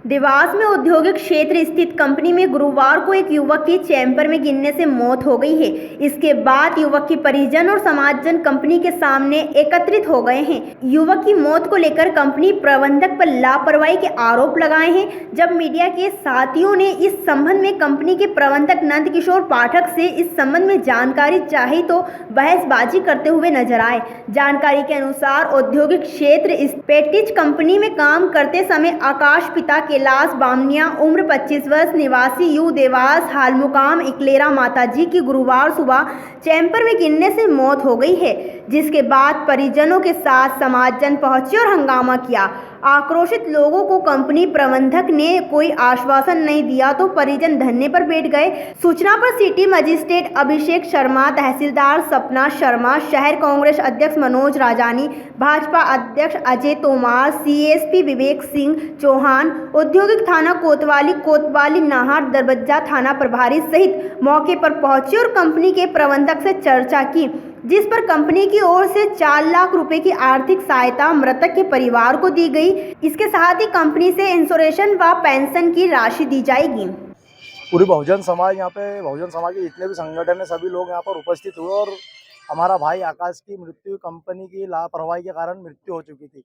देवास में औद्योगिक क्षेत्र स्थित कंपनी में गुरुवार को एक युवक की चैम्बर में गिरने से मौत हो गई है। इसके बाद युवक की परिजन और समाजजन कंपनी के सामने एकत्रित हो गए हैं। युवक की मौत को लेकर कंपनी प्रबंधक पर लापरवाही के आरोप लगाए हैं। जब मीडिया के साथियों ने इस संबंध में कंपनी के प्रबंधक नंद किशोर पाठक से इस संबंध में जानकारी चाही तो बहसबाजी करते हुए नजर आए। जानकारी के अनुसार औद्योगिक क्षेत्र पेटिज कंपनी में काम करते समय आकाश पिता कैलाश बामनिया उम्र 25 वर्ष निवासी यू देवास हाल मुकाम इकलेरा माताजी की गुरुवार सुबह चैम्बर में गिरने से मौत हो गई है, जिसके बाद परिजनों के साथ समाजजन पहुंचे और हंगामा किया। आक्रोशित लोगों को कंपनी प्रबंधक ने कोई आश्वासन नहीं दिया तो परिजन धरने पर बैठ गए। सूचना पर सिटी मजिस्ट्रेट अभिषेक शर्मा, तहसीलदार सपना शर्मा, शहर कांग्रेस अध्यक्ष मनोज राजानी, भाजपा अध्यक्ष अजय तोमार, सीएसपी विवेक सिंह चौहान, औद्योगिक थाना कोतवाली नाहर दरबज्जा थाना प्रभारी सहित मौके पर पहुंचे और कंपनी के प्रबंधक से चर्चा की, जिस पर कंपनी की ओर से 4 लाख रुपए की आर्थिक सहायता मृतक के परिवार को दी गई। इसके साथ ही कंपनी से इंश्योरेंस व पेंशन की राशि दी जाएगी। पूरी बहुजन समाज यहाँ पे बहुजन समाज के जितने भी संगठन है सभी लोग यहाँ पर उपस्थित हुए और हमारा भाई आकाश की मृत्यु कंपनी की लापरवाही के कारण मृत्यु हो चुकी थी।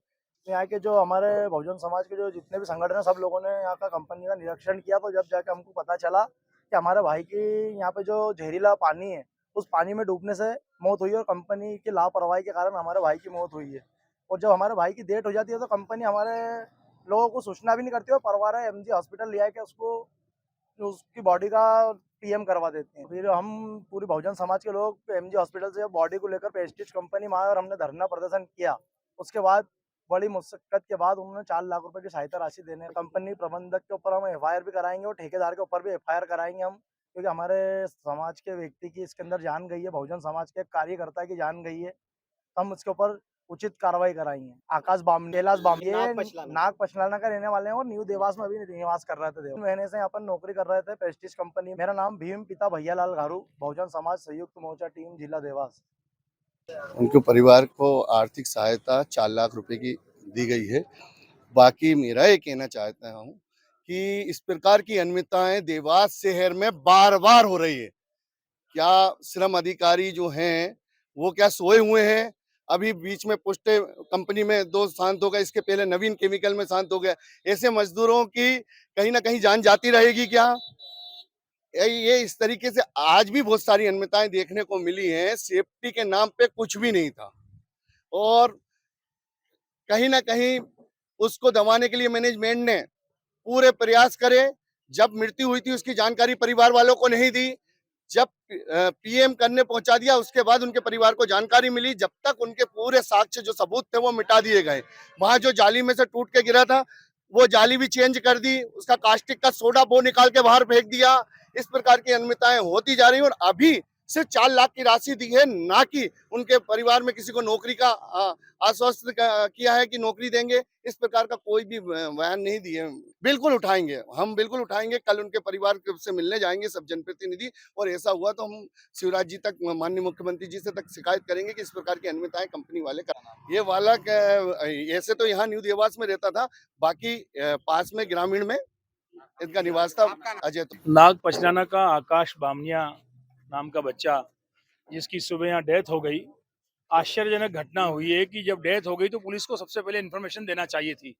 यहाँ के जो हमारे बहुजन समाज के जो जितने भी संगठन है सब लोगों ने यहाँ का कंपनी का निरीक्षण किया, तो जब जाके हमको पता चला कि हमारे भाई की यहाँ पे जो जहरीला पानी है उस पानी में डूबने से मौत हुई और कंपनी की लापरवाही के कारण हमारे भाई की मौत हुई है। और जब हमारे भाई की डेथ हो जाती है तो कंपनी हमारे लोगों को सूचना भी नहीं करती और परिवार है एमजी हॉस्पिटल ले आके उसको उसकी बॉडी का पीएम करवा देते हैं। फिर हम पूरी बहुजन समाज के लोग एमजी हॉस्पिटल से बॉडी को लेकर प्रेस्टीज कंपनी में आए और हमने धरना प्रदर्शन किया। उसके बाद बड़ी मुशक्कत के बाद उन्होंने 4 लाख रुपए की सहायता राशि देने, कंपनी प्रबंधक के ऊपर हम एफआईआर भी कराएंगे और ठेकेदार के ऊपर भी एफआईआर कराएंगे हम, क्योंकि हमारे समाज के व्यक्ति की इसके अंदर जान गई है, बहुजन समाज के कार्यकर्ता की जान गई है। हम उसके ऊपर उचित कार्रवाई कराएंगे। आकाश बाम कैलाश बाम ये नाग पचलाना का रहने वाले हैं और न्यू देवास में अभी निवास कर रहे थे। 3 महीने से यहाँ पर नौकरी कर रहे थे प्रेस्टीज कंपनी। मेरा नाम भीम पिता भैयालाल घारू, बहुजन समाज संयुक्त मोर्चा टीम जिला देवास। उनके परिवार को आर्थिक सहायता 4 लाख रुपए की दी गई है। बाकी मेरा ये कहना चाहता हूँ कि इस प्रकार की अनियमितताएं देवास शहर में बार-बार हो रही है। क्या श्रम अधिकारी जो हैं वो क्या सोए हुए हैं? अभी बीच में पुष्टे कंपनी में 2 शांत हो गए, इसके पहले नवीन केमिकल में शांत हो गया। ऐसे मजदूरों की कहीं न कहीं जान जाती रहेगी क्या? ये इस तरीके से आज भी बहुत सारी अनियमितताएं देखने को मिली हैं। सेफ्टी के नाम पे कुछ भी नहीं था और कहीं न कहीं उसको दबाने के लिए मैनेजमेंट ने पूरे प्रयास करे। जब मृत्यु हुई थी उसकी जानकारी परिवार वालों को नहीं दी। जब पीएम करने पहुंचा दिया उसके बाद उनके परिवार को जानकारी मिली। जब तक उनके पूरे साक्ष्य जो सबूत थे वो मिटा दिए गए। वहां जो जाली में से टूट के गिरा था वो जाली भी चेंज कर दी, उसका कास्टिक का सोडा वो निकाल के बाहर फेंक दिया। इस प्रकार की अनियमितताएं होती जा रही है और अभी सिर्फ 4 लाख की राशि दी है, ना कि उनके परिवार में किसी को नौकरी का आश्वस्त किया है कि नौकरी देंगे। इस प्रकार का कोई भी बयान नहीं दिए। बिल्कुल उठाएंगे, हम बिल्कुल उठाएंगे। कल उनके परिवार से मिलने जाएंगे सब जनप्रतिनिधि, और ऐसा हुआ तो हम शिवराज जी तक, माननीय मुख्यमंत्री जी से तक शिकायत करेंगे कि इस प्रकार की अनियमितताएं कंपनी वाले कर। ये वाला ऐसे तो यहाँ न्यू देवास में रहता था, बाकी पास में ग्रामीण में इनका निवास था। अजय नाग पचलाना का आकाश बामनिया नाम का बच्चा, जिसकी सुबह यहाँ डेथ हो गई। आश्चर्यजनक घटना हुई है कि जब डेथ हो गई तो पुलिस को सबसे पहले इन्फॉर्मेशन देना चाहिए थी।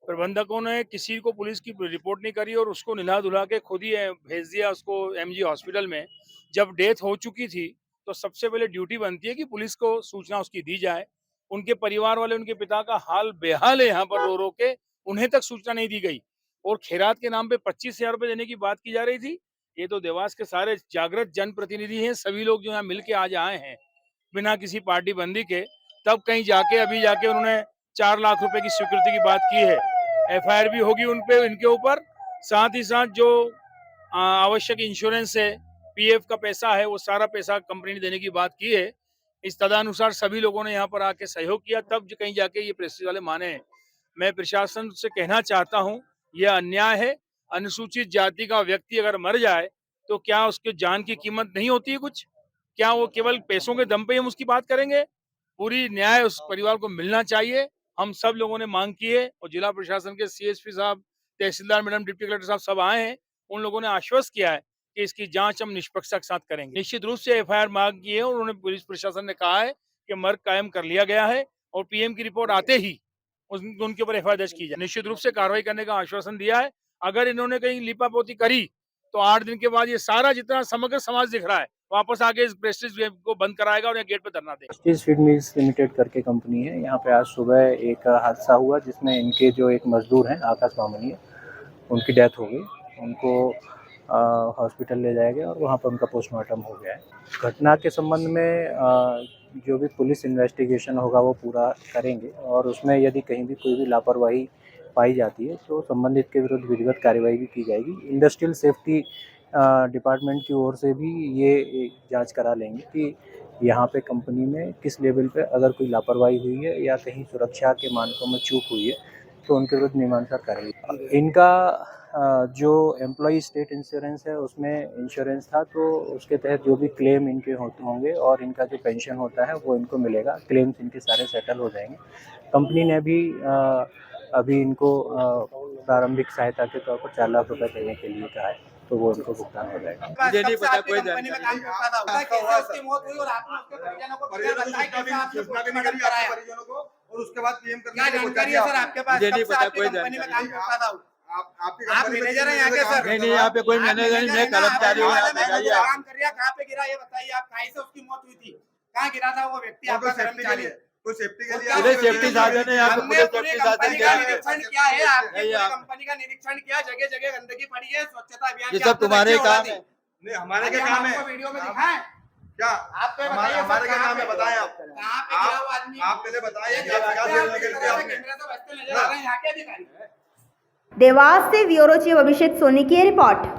प्रबंधकों ने किसी को पुलिस की रिपोर्ट नहीं करी और उसको निला धुला के खुद ही भेज दिया उसको एमजी हॉस्पिटल में। जब डेथ हो चुकी थी तो सबसे पहले ड्यूटी बनती है कि पुलिस को सूचना उसकी दी जाए। उनके परिवार वाले, उनके पिता का हाल बेहाल है यहाँ पर रो रो के, उन्हें तक सूचना नहीं दी गई और खैरात के नाम पे 25,000 रुपए देने की बात की जा रही थी। ये तो देवास के सारे जागृत जनप्रतिनिधि हैं, सभी लोग जो यहाँ मिल के आज आए हैं बिना किसी पार्टी बंदी के, तब कहीं जाके अभी जाके उन्होंने 4 लाख रुपए की स्वीकृति की बात की है। एफआईआर भी होगी उनपे, इनके ऊपर। साथ ही साथ जो आवश्यक इंश्योरेंस है, पीएफ का पैसा है, वो सारा पैसा कंपनी ने देने की बात की है। इस तदनुसार सभी लोगों ने यहाँ पर आके सहयोग किया, तब कहीं जाके ये प्रेस्टीज वाले माने हैं। मैं प्रशासन से कहना चाहता हूँ, यह अन्याय है। अनुसूचित जाति का व्यक्ति अगर मर जाए तो क्या उसके जान की कीमत नहीं होती है कुछ? क्या वो केवल पैसों के दम पे हम उसकी बात करेंगे? पूरी न्याय उस परिवार को मिलना चाहिए। हम सब लोगों ने मांग की है और जिला प्रशासन के सीएसपी साहब, तहसीलदार मैडम, डिप्टी कलेक्टर साहब सब आए हैं। उन लोगों ने आश्वस्त किया है कि इसकी जांच हम निष्पक्षता के साथ करेंगे। निश्चित रूप से एफआईआर मांग की है और उन्होंने पुलिस प्रशासन ने कहा है कि मर्ग कायम कर लिया गया है और पीएम की रिपोर्ट आते ही उनके ऊपर एफआईआर दर्ज की जाए। निश्चित रूप से कार्रवाई करने का आश्वासन दिया है। अगर इन्होंने कहीं लिपापोती करी तो 8 दिन के बाद ये सारा जितना समग्र समाज दिख रहा है वापस आके इस प्रेस्टीज को बंद कराएगा और यहाँ गेट पे धरना देगा। प्रेस्टीज फीड मिल्स लिमिटेड करके कंपनी है। यहाँ पे आज सुबह एक हादसा हुआ जिसमें इनके जो एक मजदूर हैं आकाश बामनिया, उनकी डेथ हो गई। उनको हॉस्पिटल ले जाया गया और वहाँ पर उनका पोस्टमार्टम हो गया है। घटना के संबंध में जो भी पुलिस इन्वेस्टिगेशन होगा वो पूरा करेंगे और उसमें यदि कहीं भी कोई भी लापरवाही पाई जाती है तो संबंधित के विरुद्ध विधिवत कार्रवाई भी की जाएगी। इंडस्ट्रियल सेफ्टी डिपार्टमेंट की ओर से भी ये जांच करा लेंगे कि यहाँ पे कंपनी में किस लेवल पे अगर कोई लापरवाही हुई है या कहीं सुरक्षा के मानकों में चूक हुई है तो उनके विरुद्ध नियमानुसार करेंगे। इनका जो एम्प्लॉय स्टेट इंश्योरेंस है उसमें इंश्योरेंस था तो उसके तहत जो भी क्लेम इनके होंगे और इनका जो पेंशन होता है वो इनको मिलेगा। क्लेम्स इनके सारे सेटल हो जाएंगे। कंपनी ने भी अभी इनको प्रारंभिक सहायता के तौर पर 4 लाख रुपए देने के लिए कहा है तो वो उनको भुगतान हो जाएगा। मुझे नहीं पता कोई जानकारी और उसके बाद पीएम क्या जानकारी है सर आपके पास? मुझे नहीं पता कोई कंपनी में काम करता था। आप मैनेजर हैं यहाँ के सर? नहीं, यहाँ पे कोई मैनेजर नहीं, मैं कर्मचारी हूँ। काम कर रहा, कहाँ पे गिरा ये बताइए आप? कहीं से उसकी मौत हुई थी? कहाँ गिरा था वो व्यक्ति? आपका कर्मचारी कोई सेफ्टी के क्या लिए सेफ्टी साधन है यहाँ पे, पूरे सेफ्टी साधन का निरीक्षण किया है। आपने नहीं, पूरी कंपनी का निरीक्षण किया, जगह जगह गंदगी पड़ी है, स्वच्छता अभियान ये सब तुम्हारे काम है। नहीं हमारे क्या काम है? वीडियो में दिखाएं क्या? आप हमारे क्या काम है बताएं आप? कहाँ पे गिरा वो आदमी? आप पहले बताएं क्या कैमरा तो बचते नजर आ रहे हैं यहाँ के अधिकारी। देवास से ब्यूरो चीफ अभिषेक सोनी की रिपोर्ट।